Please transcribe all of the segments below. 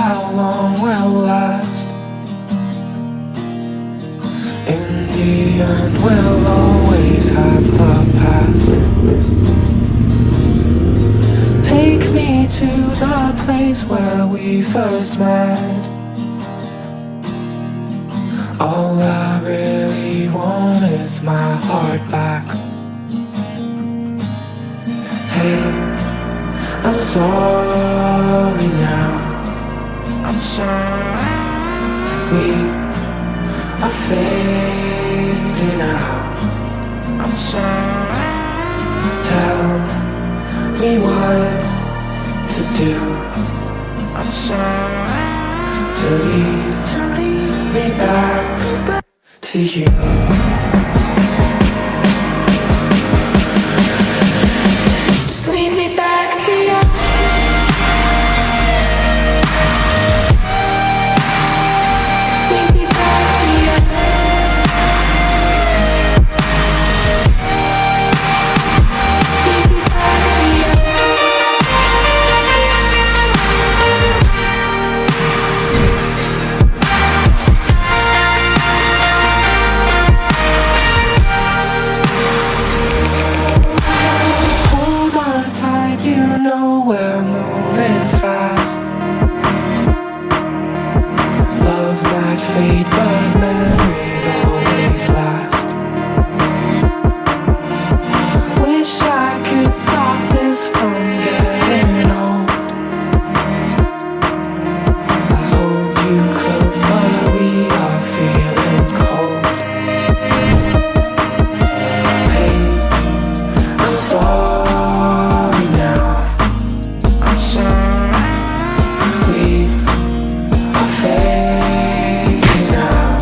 how long we'll last. In the end we'll always have the past. Take me to the place where we first met. All I really want is my heart back. Hey, I'm sorry now. I'm sorry. We are fading out. I'm sorry. Tell me what to do. I'm sorry. To lead me back to you. Lead me back to you. Lead me back to you. Lead me back to you. Hold on tight, you know we're moving fast. Love might fade, but memories always last. Wish I could stop this from getting old. I hold you close, but we are feeling cold. Hey, I'm sorry now. I'm sorry. We are fading out.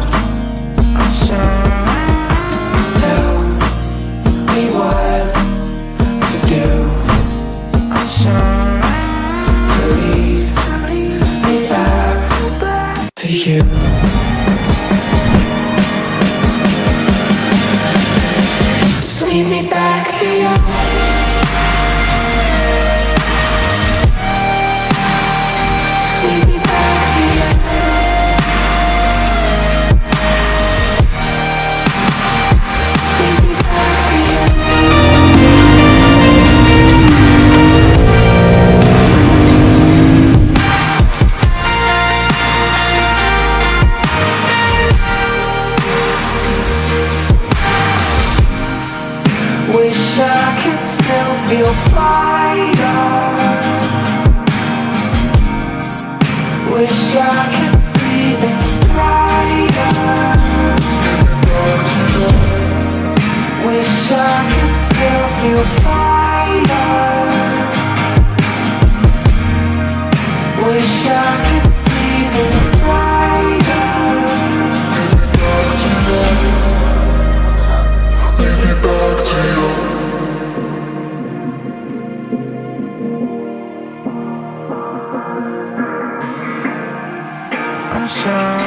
I'm sorry. Tell me what to do. I'm sorry. To lead me back to you. Lead me back to you. Lead me back to you. Lead me back to you. Wish I could still feel fire. Wish I could see things brighter. Wish I could still feel fire. Wish I could see things brighter. Lead me back to you. I'm sorry.